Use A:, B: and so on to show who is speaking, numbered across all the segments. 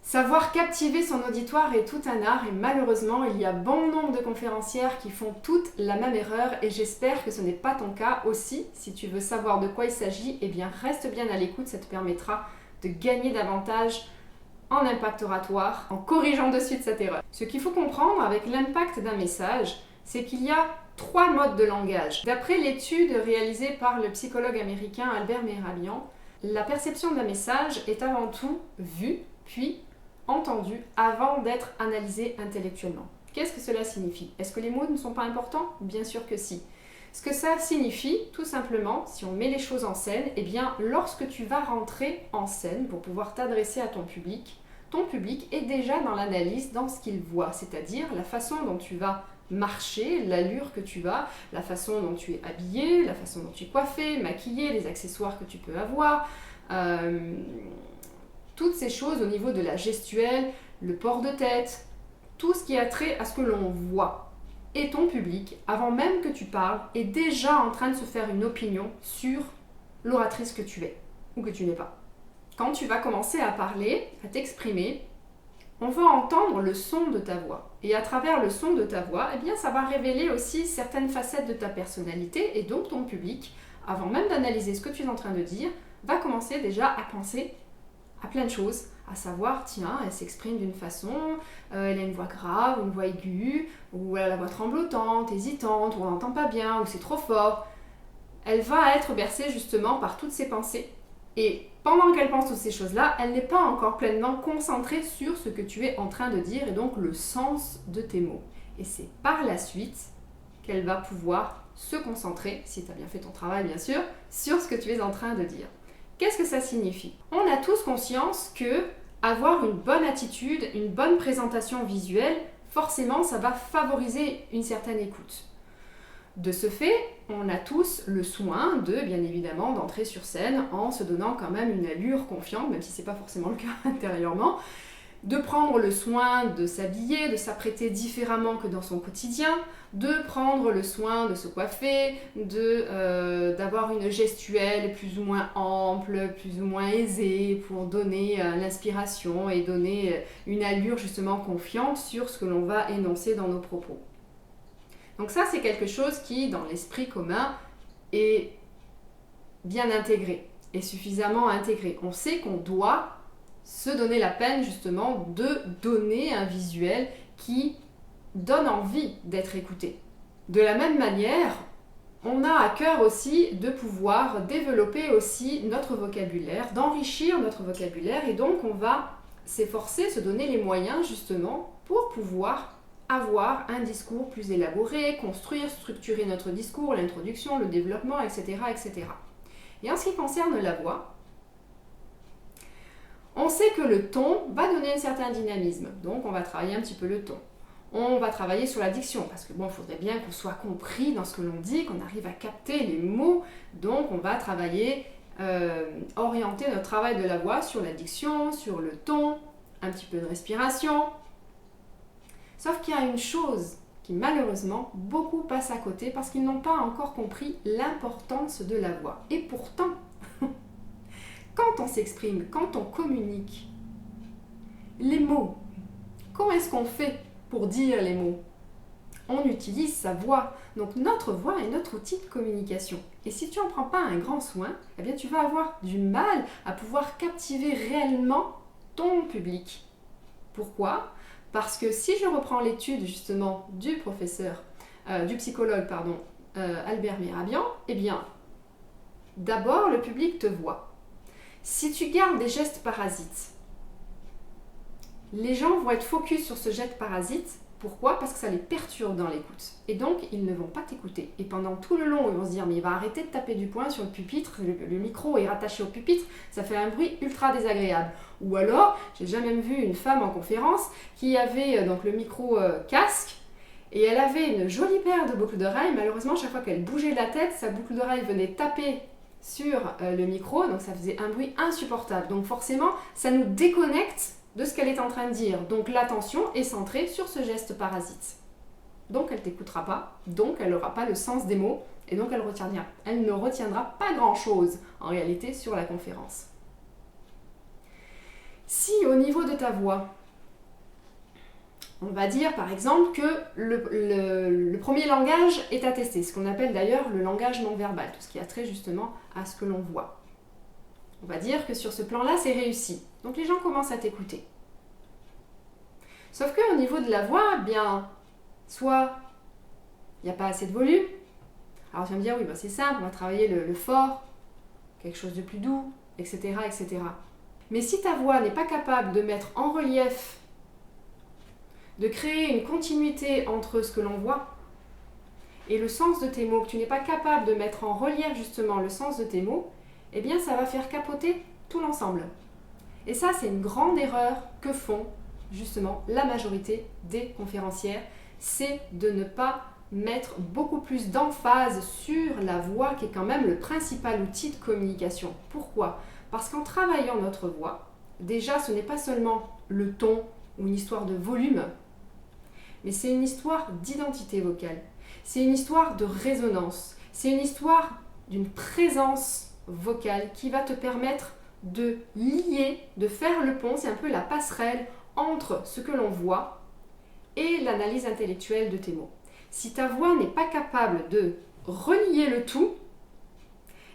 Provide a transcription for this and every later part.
A: Savoir captiver son auditoire est tout un art et malheureusement, il y a bon nombre de conférencières qui font toutes la même erreur et j'espère que ce n'est pas ton cas aussi. Si tu veux savoir de quoi il s'agit, eh bien reste bien à l'écoute, ça te permettra de gagner davantage en impact oratoire en corrigeant de suite cette erreur. Ce qu'il faut comprendre avec l'impact d'un message, c'est qu'il y a 3 modes de langage. D'après l'étude réalisée par le psychologue américain Albert Mehrabian, la perception d'un message est avant tout vue, puis entendu avant d'être analysé intellectuellement. Qu'est-ce que cela signifie? Est-ce que les mots ne sont pas importants? Bien sûr que si. Ce que ça signifie, tout simplement, si on met les choses en scène, eh bien, lorsque tu vas rentrer en scène pour pouvoir t'adresser à ton public est déjà dans l'analyse, dans ce qu'il voit, c'est-à-dire la façon dont tu vas marcher, l'allure que tu as, la façon dont tu es habillé, la façon dont tu es coiffé, maquillé, les accessoires que tu peux avoir, toutes ces choses au niveau de la gestuelle, le port de tête, tout ce qui a trait à ce que l'on voit. Et ton public, avant même que tu parles, est déjà en train de se faire une opinion sur l'oratrice que tu es ou que tu n'es pas. Quand tu vas commencer à parler, à t'exprimer, on va entendre le son de ta voix. Et à travers le son de ta voix, eh bien, ça va révéler aussi certaines facettes de ta personnalité et donc ton public, avant même d'analyser ce que tu es en train de dire, va commencer déjà à penser à plein de choses, à savoir, tiens, elle s'exprime d'une façon, elle a une voix grave, une voix aiguë, ou elle a la voix tremblotante, hésitante, ou on n'entend pas bien, ou c'est trop fort. Elle va être bercée justement par toutes ces pensées. Et pendant qu'elle pense toutes ces choses-là, elle n'est pas encore pleinement concentrée sur ce que tu es en train de dire, et donc le sens de tes mots. Et c'est par la suite qu'elle va pouvoir se concentrer, si tu as bien fait ton travail bien sûr, sur ce que tu es en train de dire. Qu'est-ce que ça signifie? On a tous conscience que avoir une bonne attitude, une bonne présentation visuelle, forcément, ça va favoriser une certaine écoute. De ce fait, on a tous le soin de, bien évidemment, d'entrer sur scène en se donnant quand même une allure confiante, même si ce n'est pas forcément le cas intérieurement, de prendre le soin de s'habiller, de s'apprêter différemment que dans son quotidien, de prendre le soin de se coiffer, d'avoir une gestuelle plus ou moins ample, plus ou moins aisée pour donner l'inspiration et donner une allure justement confiante sur ce que l'on va énoncer dans nos propos. Donc ça, c'est quelque chose qui, dans l'esprit commun, est bien intégré, et suffisamment intégré. On sait qu'on doit se donner la peine justement de donner un visuel qui donne envie d'être écouté. De la même manière, on a à cœur aussi de pouvoir développer aussi notre vocabulaire, d'enrichir notre vocabulaire, et donc on va s'efforcer, se donner les moyens justement pour pouvoir avoir un discours plus élaboré, construire, structurer notre discours, l'introduction, le développement, etc., etc. Et en ce qui concerne la voix, on sait que le ton va donner un certain dynamisme, donc on va travailler un petit peu le ton. On va travailler sur la diction, parce que bon, il faudrait bien qu'on soit compris dans ce que l'on dit, qu'on arrive à capter les mots, donc on va travailler, orienter notre travail de la voix sur la diction, sur le ton, un petit peu de respiration. Sauf qu'il y a une chose qui malheureusement beaucoup passent à côté parce qu'ils n'ont pas encore compris l'importance de la voix. Et pourtant, quand on s'exprime, quand on communique, les mots, comment est-ce qu'on fait pour dire les mots? On utilise sa voix. Donc notre voix est notre outil de communication. Et si tu n'en prends pas un grand soin, eh bien tu vas avoir du mal à pouvoir captiver réellement ton public. Pourquoi? Parce que si je reprends l'étude justement du psychologue Albert Mehrabian, eh bien d'abord le public te voit. Si tu gardes des gestes parasites, les gens vont être focus sur ce geste parasite. Pourquoi? Parce que ça les perturbe dans l'écoute. Et donc, ils ne vont pas t'écouter. Et pendant tout le long, ils vont se dire, mais il va arrêter de taper du poing sur le pupitre, le micro est rattaché au pupitre, ça fait un bruit ultra désagréable. Ou alors, j'ai déjà même vu une femme en conférence qui avait donc le micro casque, et elle avait une jolie paire de boucles d'oreilles. Malheureusement, chaque fois qu'elle bougeait la tête, sa boucle d'oreille venait taper sur le micro, donc ça faisait un bruit insupportable. Donc forcément, ça nous déconnecte de ce qu'elle est en train de dire. Donc l'attention est centrée sur ce geste parasite. Donc elle ne t'écoutera pas, donc elle n'aura pas le sens des mots, et donc elle ne retiendra pas grand-chose en réalité sur la conférence. Si au niveau de ta voix, on va dire par exemple que le premier langage est à tester, ce qu'on appelle d'ailleurs le langage non verbal, tout ce qui a trait justement à ce que l'on voit. On va dire que sur ce plan-là, c'est réussi. Donc les gens commencent à t'écouter. Sauf qu'au niveau de la voix, bien, soit il n'y a pas assez de volume. Alors tu vas me dire, oui, ben c'est simple, on va travailler le fort, quelque chose de plus doux, etc., etc. Mais si ta voix n'est pas capable de mettre en relief, de créer une continuité entre ce que l'on voit et le sens de tes mots, que tu n'es pas capable de mettre en relief justement le sens de tes mots, eh bien ça va faire capoter tout l'ensemble. Et ça, c'est une grande erreur que font justement la majorité des conférencières, c'est de ne pas mettre beaucoup plus d'emphase sur la voix qui est quand même le principal outil de communication. Pourquoi ? Parce qu'en travaillant notre voix, déjà ce n'est pas seulement le ton ou une histoire de volume, mais c'est une histoire d'identité vocale, c'est une histoire de résonance, c'est une histoire d'une présence vocale qui va te permettre de lier, de faire le pont, c'est un peu la passerelle entre ce que l'on voit et l'analyse intellectuelle de tes mots. Si ta voix n'est pas capable de relier le tout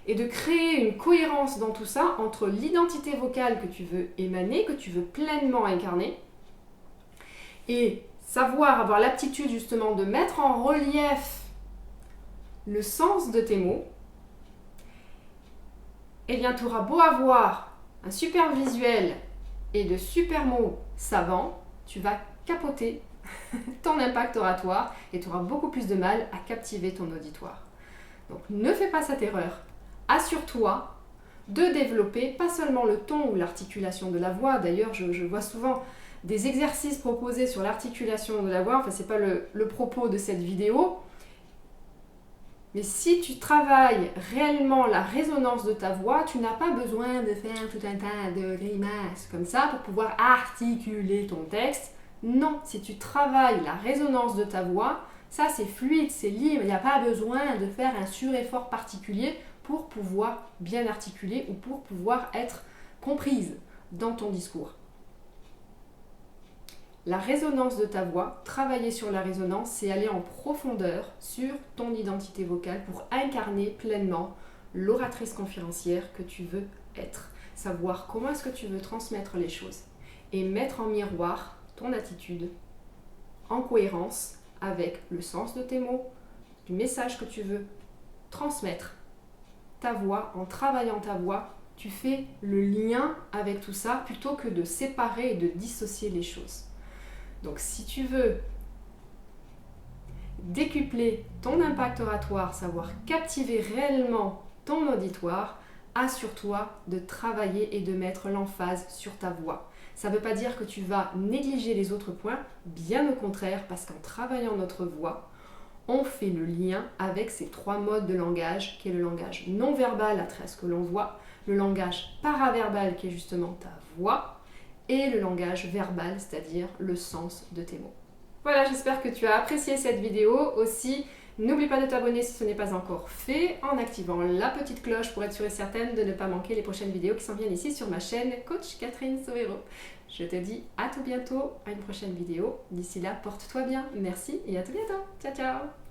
A: et de créer une cohérence dans tout ça entre l'identité vocale que tu veux émaner, que tu veux pleinement incarner, et savoir avoir l'aptitude justement de mettre en relief le sens de tes mots, eh bien tu auras beau avoir un super visuel et de super mots savants, tu vas capoter ton impact oratoire et tu auras beaucoup plus de mal à captiver ton auditoire. Donc ne fais pas cette erreur. Assure-toi de développer pas seulement le ton ou l'articulation de la voix. D'ailleurs, je vois souvent des exercices proposés sur l'articulation de la voix. Enfin, c'est pas le propos de cette vidéo. Mais si tu travailles réellement la résonance de ta voix, tu n'as pas besoin de faire tout un tas de grimaces comme ça pour pouvoir articuler ton texte. Non, si tu travailles la résonance de ta voix, ça c'est fluide, c'est libre, il n'y a pas besoin de faire un sureffort particulier pour pouvoir bien articuler ou pour pouvoir être comprise dans ton discours. La résonance de ta voix, travailler sur la résonance, c'est aller en profondeur sur ton identité vocale pour incarner pleinement l'oratrice conférencière que tu veux être. Savoir comment est-ce que tu veux transmettre les choses et mettre en miroir ton attitude en cohérence avec le sens de tes mots, du message que tu veux transmettre. Ta voix, en travaillant ta voix, tu fais le lien avec tout ça plutôt que de séparer et de dissocier les choses. Donc si tu veux décupler ton impact oratoire, savoir captiver réellement ton auditoire, assure-toi de travailler et de mettre l'emphase sur ta voix. Ça ne veut pas dire que tu vas négliger les autres points, bien au contraire, parce qu'en travaillant notre voix, on fait le lien avec ces trois modes de langage, qui est le langage non verbal à travers ce que l'on voit, le langage paraverbal qui est justement ta voix, et le langage verbal, c'est-à-dire le sens de tes mots. Voilà, j'espère que tu as apprécié cette vidéo. Aussi, n'oublie pas de t'abonner si ce n'est pas encore fait, en activant la petite cloche pour être sûre et certaine de ne pas manquer les prochaines vidéos qui s'en viennent ici sur ma chaîne Coach Catherine Sovero. Je te dis à tout bientôt, à une prochaine vidéo. D'ici là, porte-toi bien. Merci et à tout bientôt. Ciao, ciao!